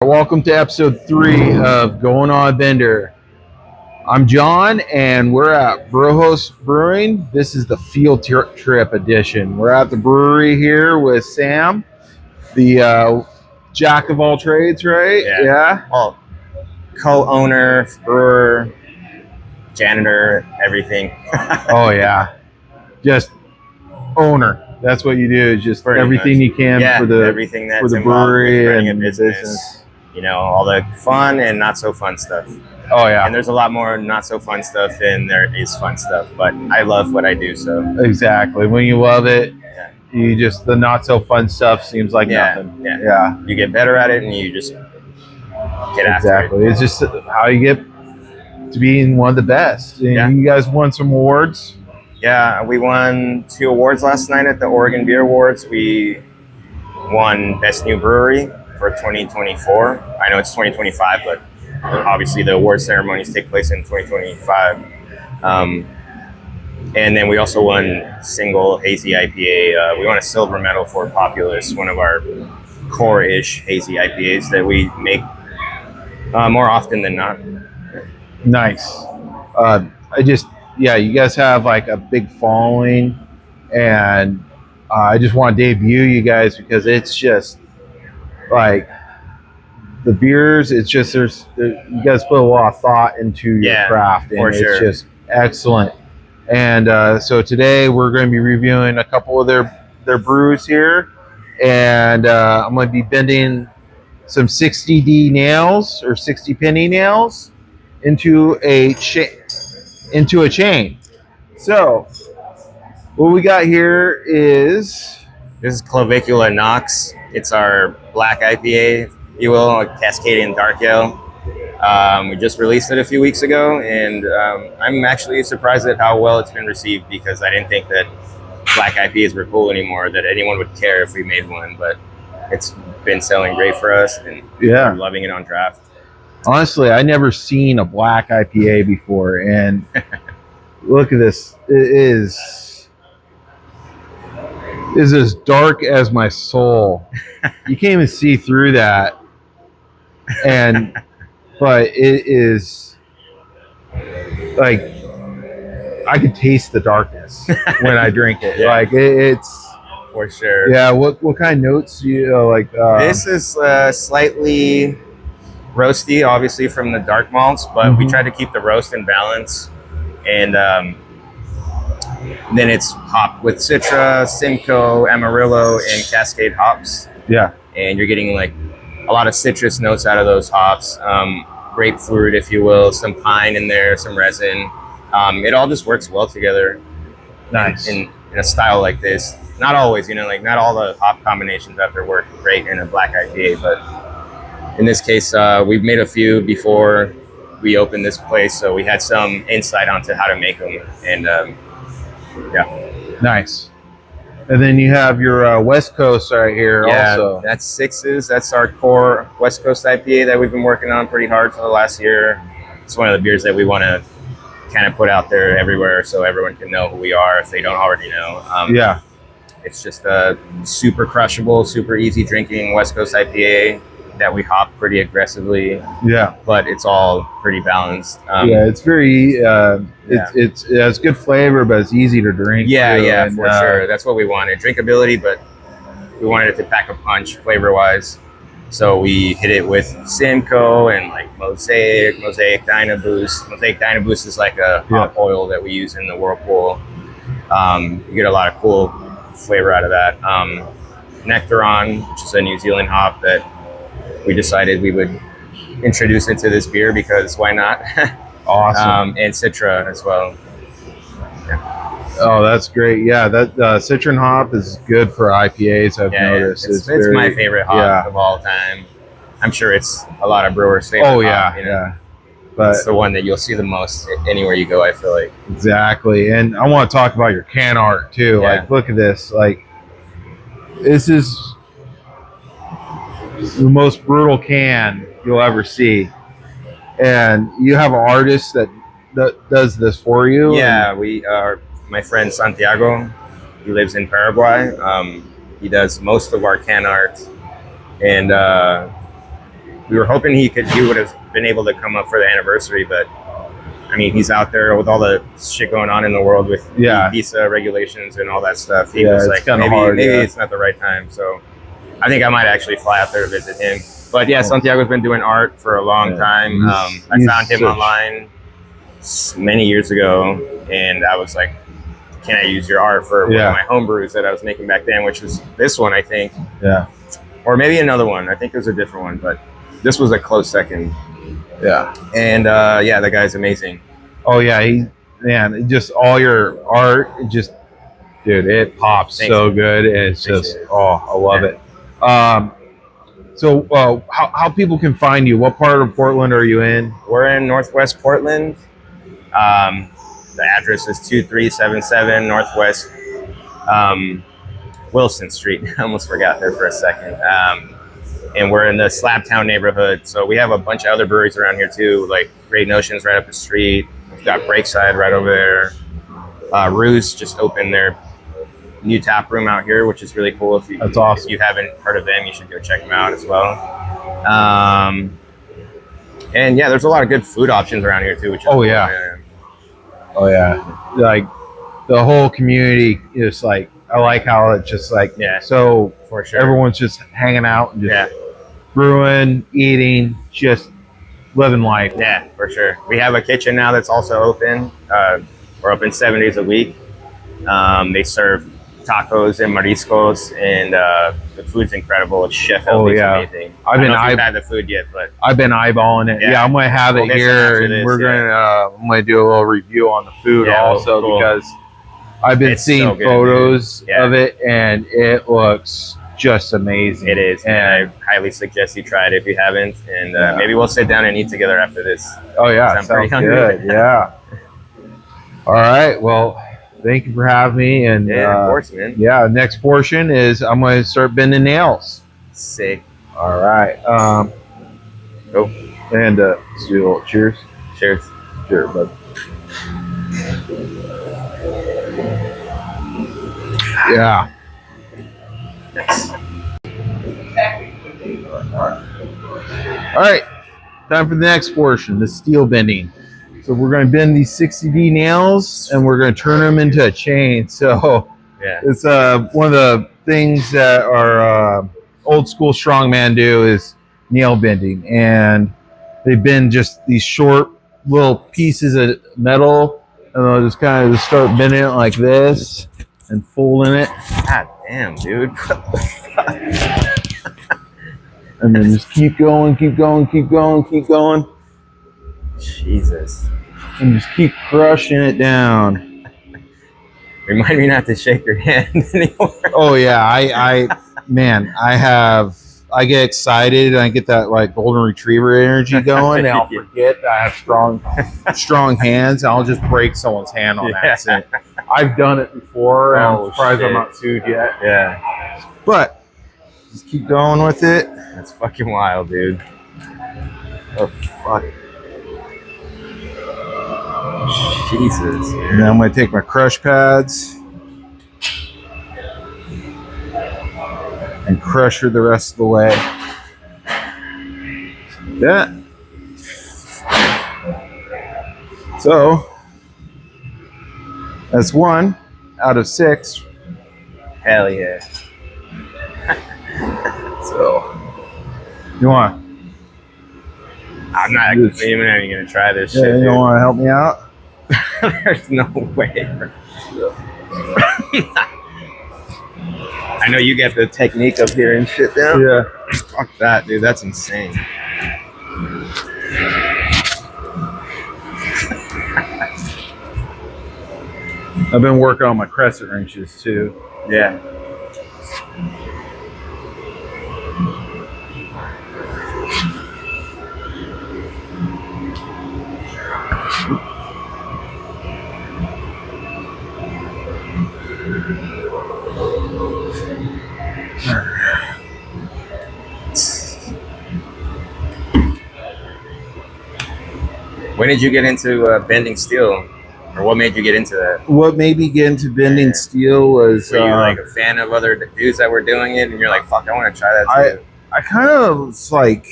Welcome to episode 3 of Going on Bender. I'm John, and we're at Brujos Brewing. This is the field trip edition. We're at the brewery here with Sam, the jack of all trades, right? Yeah. Well, co-owner, brewer, janitor, everything. Oh yeah, just owner. That's what you do. Is just Pretty everything much. you can Yeah, for the everything that's for the involved with brewery running and a business. You know, all the fun and not so fun stuff. Oh yeah, And there's a lot more not so fun stuff than there is fun stuff. But I love what I do, so exactly. When you love it, yeah. you just the not so fun stuff seems like nothing. Yeah. You get better at it, and you just get after Exactly. it. It's just how you get to being one of the best. And Yeah. you guys won some awards. Yeah, we won 2 awards last night at the Oregon Beer Awards. We won Best New Brewery for 2024. I know it's 2025, but obviously the award ceremonies take place in 2025. And then we also won Single Hazy IPA. We won a silver medal for Populous, one of our core-ish hazy IPAs that we make more often than not. Nice. You guys have like a big following, and I just want to debut you guys because it's just like the beers. It's just you guys put a lot of thought into your craft, and it's just excellent. And so today we're going to be reviewing a couple of their brews here, and I'm going to be bending some 60D nails or 60 penny nails into a chain. So what we got here is this is Clavicula Knox. It's our black IPA, if you will, a Cascadian Dark Ale. We just released it a few weeks ago, and I'm actually surprised at how well it's been received because I didn't think that black IPAs were cool anymore, that anyone would care if we made one, but it's been selling great for us, and we're loving it on draft. Honestly, I never seen a black IPA before, and look at this. It is as dark as my soul. You can't even see through that. But it is like I can taste the darkness when I drink it. Yeah. Like it's for sure. Yeah. What kind of notes do you like? This is slightly roasty, obviously from the dark malts, but we try to keep the roast in balance. And then it's hopped with Citra, Simcoe, Amarillo, and Cascade hops. Yeah. And you're getting like a lot of citrus notes out of those hops, grapefruit, if you will, some pine in there, some resin. It all just works well together. Nice. In a style like this. Not always, like not all the hop combinations have to work great in a black IPA, but in this case, we've made a few before we opened this place, so we had some insight onto how to make them, and yeah. Nice. And then you have your West Coast right here also. That's Sixes. That's our core West Coast IPA that we've been working on pretty hard for the last year. It's one of the beers that we want to kind of put out there everywhere so everyone can know who we are if they don't already know. It's just a super crushable, super easy drinking West Coast IPA that we hop pretty aggressively. Yeah. But it's all pretty balanced. It's very it has good flavor, but it's easy to drink. Yeah, for sure. That's what we wanted. Drinkability, but we wanted it to pack a punch flavor wise. So we hit it with Simcoe and like Mosaic Dynaboost. Mosaic Dynaboost is like a hop oil that we use in the Whirlpool. You get a lot of cool flavor out of that. Nectaron, which is a New Zealand hop that we decided we would introduce into this beer because why not? Awesome. And Citra as well. Oh, that's great. Yeah, that citron hop is good for IPAs, I've noticed. It's my favorite hop of all time. I'm sure it's a lot of brewers' favorite hop. But it's the one that you'll see the most anywhere you go, I feel like. Exactly. And I want to talk about your can art too. Like, look at this. Like, this is the most brutal can you'll ever see. And you have an artist that does this for you? Yeah, we are. My friend Santiago, he lives in Paraguay. He does most of our can art, and we were hoping he would have been able to come up for the anniversary, but I mean, he's out there with all the shit going on in the world with visa regulations and all that stuff. He was like, maybe it's not the right time. So I think I might actually fly out there to visit him. But yeah, Santiago's been doing art for a long time. I found him online many years ago, and I was like, can I use your art for one of my home brews that I was making back then, which was this one, I think. Yeah. Or maybe another one. I think it was a different one, but this was a close second. Yeah. And the guy's amazing. Oh yeah, just all your art, dude, it pops. Thanks, so good. And it's just, I love it. So how people can find you? What part of Portland are you in? We're in Northwest Portland. The address is 2377 Northwest Wilson Street. I almost forgot there for a second. And we're in the Slabtown neighborhood. So we have a bunch of other breweries around here too, like Great Notions right up the street. We've got Breakside right over there. Ruse just opened their new tap room out here, which is really cool. That's awesome. If you haven't heard of them, you should go check them out as well. And yeah, there's a lot of good food options around here too, which is cool. Oh yeah, like the whole community is like, I like how it's just like, so for sure, everyone's just hanging out and just brewing, eating, just living life. Yeah, for sure. We have a kitchen now that's also open. We're open 7 days a week. They serve tacos and mariscos, and the food's incredible. It's chef amazing. I don't know if you've had the food yet, but I've been eyeballing it. Yeah, I'm gonna have it here, and we're gonna I'm gonna do a little review on the food also because I've been seeing photos of it, and it looks just amazing. It is, and I highly suggest you try it if you haven't, and maybe we'll sit down and eat together after this. Oh yeah, sounds good. Yeah. All right. Well, thank you for having me. And of course, man. Yeah, next portion is I'm going to start bending nails. Sick. All right. Go. And let's do a little cheers. Cheers. Cheers, bud. Yeah. Nice. All right. Time for the next portion, the steel bending. So we're going to bend these 60D nails, and we're going to turn them into a chain. So it's one of the things that our old school strongman do is nail bending, and they bend just these short little pieces of metal, and they'll just kind of start bending it like this and folding it. God damn, dude! And then just keep going, keep going, keep going, keep going. Jesus. And just keep crushing it down. Remind me not to shake your hand anymore. Oh yeah, I get excited and I get that like golden retriever energy going, and I'll forget that I have strong hands, and I'll just break someone's hand on accident. I've done it before, and I'm surprised I'm not sued yet. Yeah. But just keep going with it. That's fucking wild, dude. Oh fuck. Jesus. And then I'm going to take my crush pads and crush her the rest of the way. Yeah. So that's 1 out of 6. Hell yeah. So you want? I'm not even going to try this shit. You don't want to help me out? There's no way. I know you get the technique up here and shit down. Yeah. Fuck that, dude. That's insane. I've been working on my crescent wrenches too. Yeah. When did you get into bending steel? Or what made you get into that? What made me get into bending steel was... Were you like a fan of other dudes that were doing it, and you're like, fuck, I want to try that too? I kind of was like...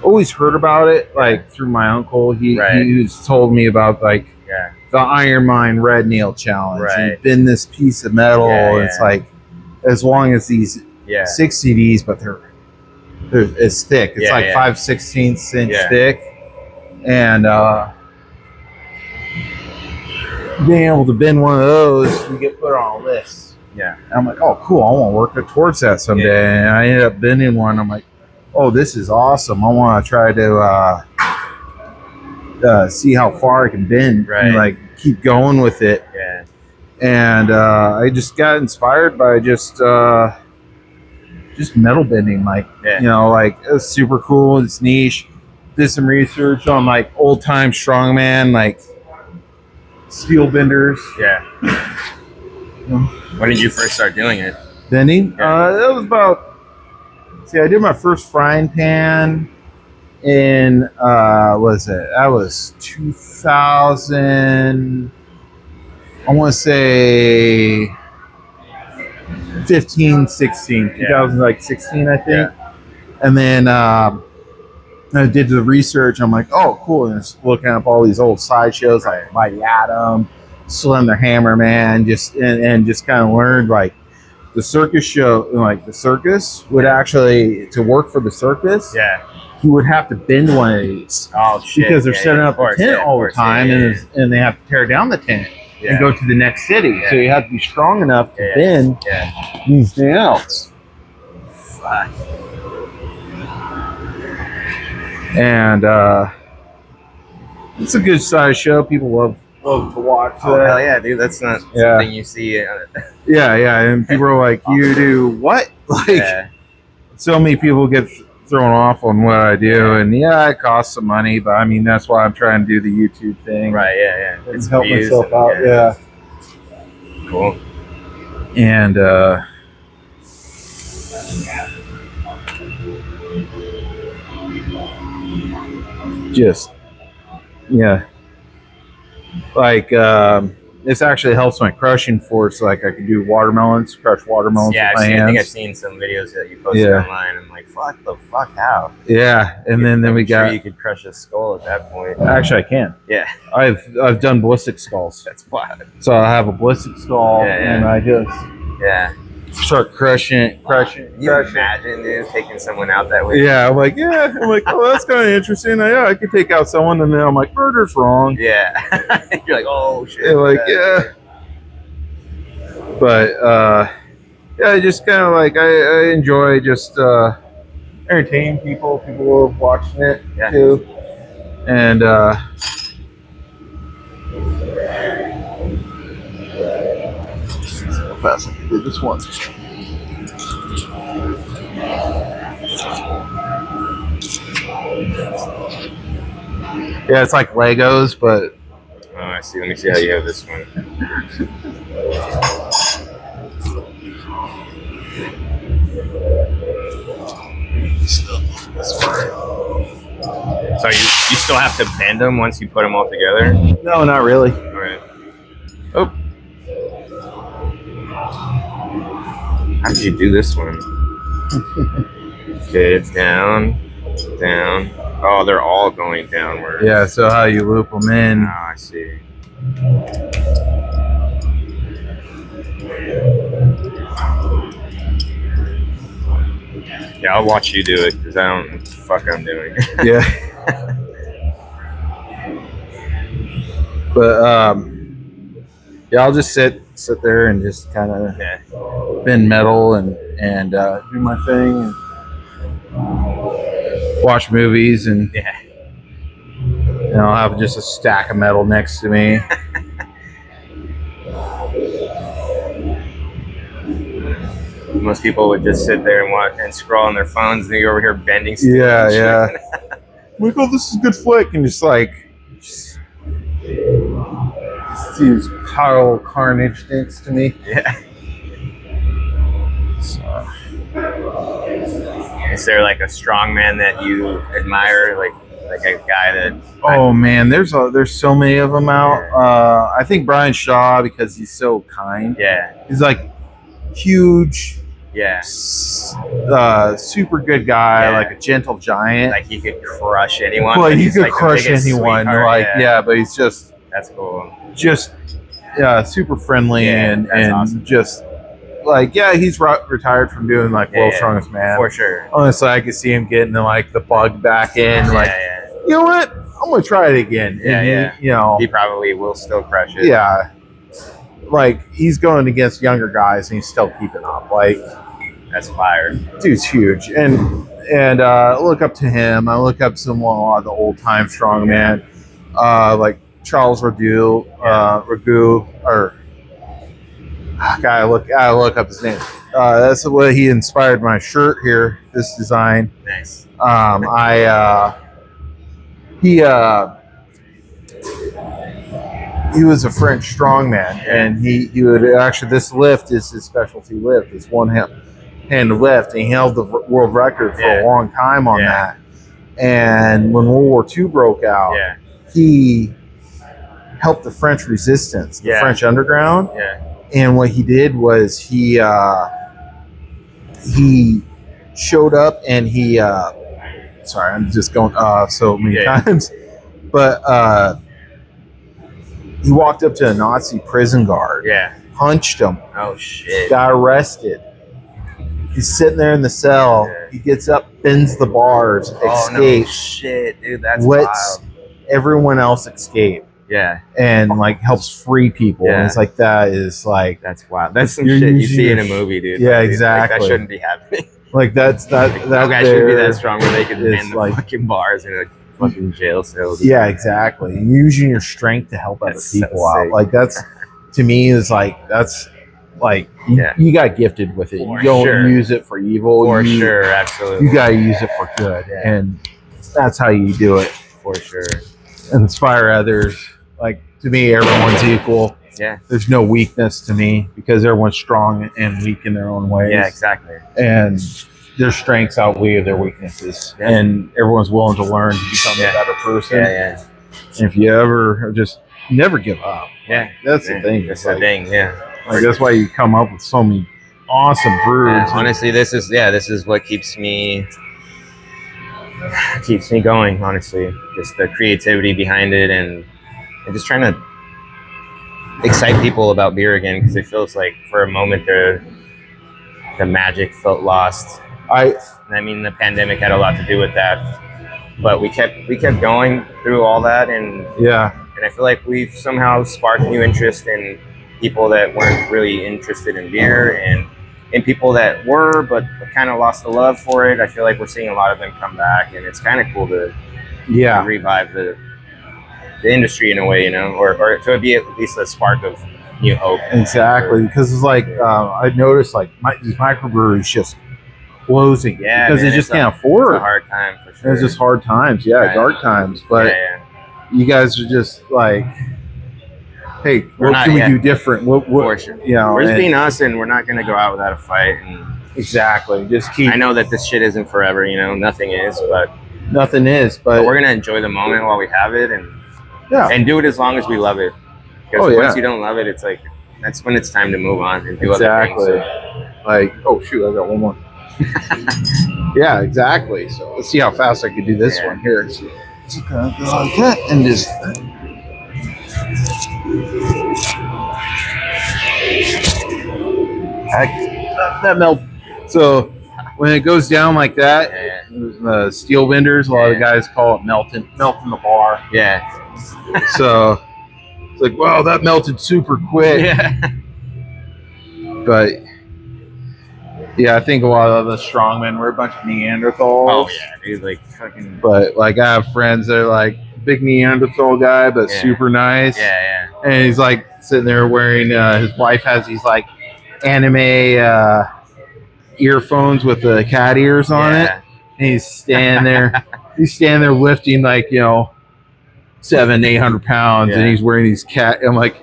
always heard about it, like through my uncle. He Right. he's told me about like Yeah. the Iron Mine Red Nail Challenge. Right. And bend this piece of metal. Yeah, It's like as long as these Yeah. 60Ds, but they're it's thick. It's Yeah, like yeah. 5/16 inch Yeah. thick, and being able to bend one of those, you get put on a list. Yeah. And I'm like, oh, cool. I want to work towards that someday. Yeah. And I ended up bending one. I'm like, oh, this is awesome. I want to try to see how far I can bend Right. and like keep going with it. Yeah. And I just got inspired by just metal bending. Like, Yeah. you know, like it's super cool. It's niche. Did some research on like old time strongman, like steel benders. Yeah. When did you first start doing it? Bending. Yeah. That was about. See, I did my first frying pan in what was it? That was 2000. I want to say 15, 16. Yeah. 2016, I think. Yeah. And then I did the research. I'm like, oh, cool. And just looking up all these old sideshows like Mighty Atom, Slender Hammerman, and just kind of learned like the circus show, like the circus would actually, to work for the circus, Yeah. you would have to bend one of these Oh shit. because they're Yeah, setting yeah, up of course, a tent yeah, of all the course, time, yeah, and they have to tear down the tent yeah. and go to the next city. Yeah. So you have to be strong enough to Yeah. bend Yeah. these nails. Fuck. And it's a good size show. People love to watch Oh that. hell yeah, dude! That's not Yeah. something you see. Yeah, and people are like, "You do what?" Like, Yeah. so many people get thrown off on what I do, and yeah, it costs some money, but I mean that's why I'm trying to do the YouTube thing, Right. Yeah. Yeah. And help myself out. Yeah, Cool. and just yeah, like this actually helps my crushing force. Like I can do watermelons, crush watermelons Yeah, with my I hands. think I've seen some videos that you posted Yeah. online. I'm like, fuck the fuck, how? Yeah, and then we I'm sure got. you could crush a skull at that point. Actually, I can. Yeah, I've done ballistic skulls. that's wild. So I have a ballistic skull, Yeah, yeah. and I just Yeah. start crushing. You imagine, dude, taking someone out that way? Yeah, I'm like, oh, that's kind of interesting. Yeah, I could take out someone, and then I'm like, murder's wrong. Yeah. You're like, oh shit. And like, yeah. But yeah, I just kind of like I enjoy just entertaining people. People love watching it Yeah. too, and how fast I can do this one. Yeah, it's like Legos, but Oh, I see. Let me see how you have this one. So you still have to bend them once you put them all together? no, not really. All right. Oh, How did you do this one? Okay, it's down, down. Oh, they're all going downward. yeah. So how you loop them Oh, in? I see. Yeah, I'll watch you do it because I don't know what the fuck I'm doing. Yeah. But yeah, I'll just sit there and just kind of Yeah. bend metal and do my thing and watch movies, and Yeah. I'll have just a stack of metal next to me. Most people would just sit there and watch and scroll on their phones, and you're over here bending stuff. Yeah, and shit. yeah. I'm like, oh, this is a good flick, and just seems pile carnage next to me. Yeah. So, Is there like a strong man that you admire, like a guy that? oh man, there's so many of them out. I think Brian Shaw, because he's so kind. Yeah. He's like huge, Yeah. Super good guy, Yeah. like a gentle giant. Like he could crush anyone. Well, but he he's, could like, the crush biggest anyone. sweetheart. Like, yeah, but he's just That's cool. super friendly Yeah, and that's awesome. just like, yeah, he's retired from doing like World's Strongest Man. For sure. Honestly, I could see him getting like the bug back in. Like, you know what? I'm gonna try it again. Yeah, and yeah. You know, He probably will still crush it. yeah. Like, he's going against younger guys and he's still keeping up. Like, That's fire. dude's huge. And I look up to him. I look up to a lot of the old time strongman, like Charles Ragu, or I look up his name. That's what he inspired my shirt here. This design. Nice. He was a French strongman, and he would actually, this lift is his specialty lift. It's one hand lift, and he held the world record for a long time on that. And when World War II broke out, he helped the French resistance, the French underground. Yeah. And what he did was he showed up and he sorry, I'm just going so many times, but he walked up to a Nazi prison guard, punched him, Oh shit. got arrested. He's sitting there in the cell. He gets up, bends the bars, Oh no escapes, shit, dude. That's lets wild. everyone else escape, Yeah. and like helps free people. And it's like, that is like, That's wild. That's some You're shit you using see in your a movie, dude. Yeah, Like, exactly. that shouldn't be happening. like that's that No guy should be there that strong where they could is man the like- fucking bars in a fucking jail cell. Yeah, exactly. And using your strength to help other That's so people out. sick. Like, that's, to me, is like, that's like, you got gifted with it. For You don't sure. use it for evil. For you, sure, absolutely. You got to use it for good. Yeah. And that's how you do it. For sure. Inspire others. Like, to me, everyone's equal. Yeah. There's no weakness to me because everyone's strong and weak in their own ways. Yeah, exactly. And their strengths outweigh their weaknesses. Yeah. And everyone's willing to learn to become a better person. Yeah, And if you ever just never give up. yeah. That's the thing. That's It's the like, thing, yeah. like, that's why you come up with so many awesome brews. Yeah, honestly, this is what keeps me going, honestly. Just the creativity behind it and just trying to excite people about beer again, because it feels like for a moment the magic felt lost. I mean, the pandemic had a lot to do with that, but we kept going through all that, and I feel like we've somehow sparked new interest in people that weren't really interested in beer, and people that were but kind of lost the love for it. I feel like we're seeing a lot of them come back, and it's kind of cool to revive the industry in a way, you know, or to be at least a spark of new hope. Exactly, because it's like I noticed like these microbreweries just closing because they just can't afford it. It's a hard time for sure. It's just hard times, dark times. But you guys are just like, hey, what can we do different? What for sure. You know, we're just being us, and we're not going to go out without a fight. And exactly, just keep. I know that this shit isn't forever, you know, nothing is, but but we're going to enjoy the moment while we have it, and do it as long as we love it. Because once you don't love it, it's like that's when it's time to move on and do other things. So. Like, oh shoot, I got one more. Yeah, exactly. So let's see how fast I can do this one here. So, like that, and just. That melt. So when it goes down like that, the steel benders, a lot of guys call it melting the bar. Yeah. So it's like, wow, that melted super quick. Yeah. But yeah, I think a lot of the strongmen were a bunch of Neanderthals. Oh yeah, dude, like fucking. But like, I have friends that are like big Neanderthal guy, but super nice. Yeah. And he's like sitting there wearing. His wife has these like anime earphones with the cat ears on it, and he's standing there. He's standing there lifting like 700-800 pounds, and he's wearing these cat. I'm like,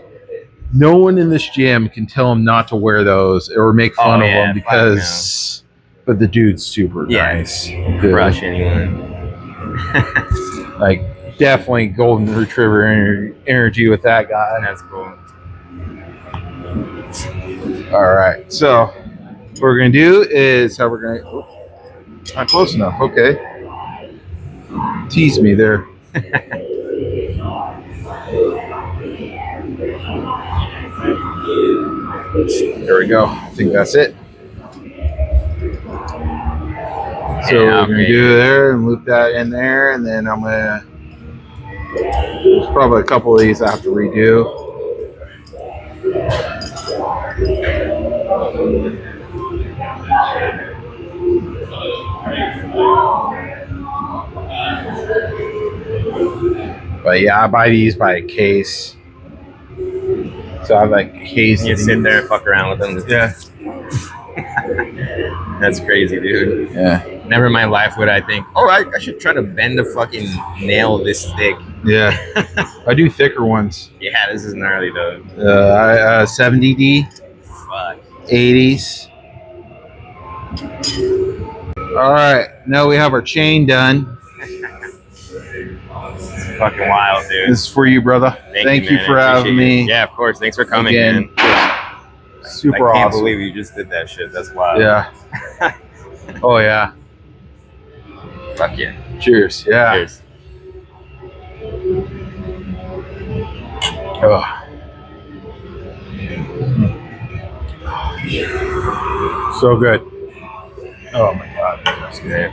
no one in this gym can tell him not to wear those or make fun of him because. But the dude's super nice. Crush anyone. Like, definitely golden retriever energy with that guy. That's cool. All right, so What we're gonna do is how we're gonna. Oh, not close enough. Okay. Tease me there. There we go. I think that's it. So Yeah, we're gonna do there and loop that in there, and then I'm gonna. There's probably a couple of these I have to redo. But yeah, I buy these by a case. So I have like a case. You sit there and fuck around with them. Yeah. That's crazy, dude. Yeah. Never in my life would I think, oh, I should try to bend a fucking nail this thick. Yeah. I do thicker ones. Yeah, this is gnarly, though. 70D. Fuck. 80s. All right. Now we have our chain done. It's fucking wild, dude. This is for you, brother. Thank you man. for I having appreciate me. it. Yeah, of course. Thanks for coming, Again. man. Super I can't awesome. believe you just did that shit. That's wild. Yeah. Oh, yeah. Fuck yeah. Cheers. Yeah. Cheers. Oh. So good. Oh, my God. That's good.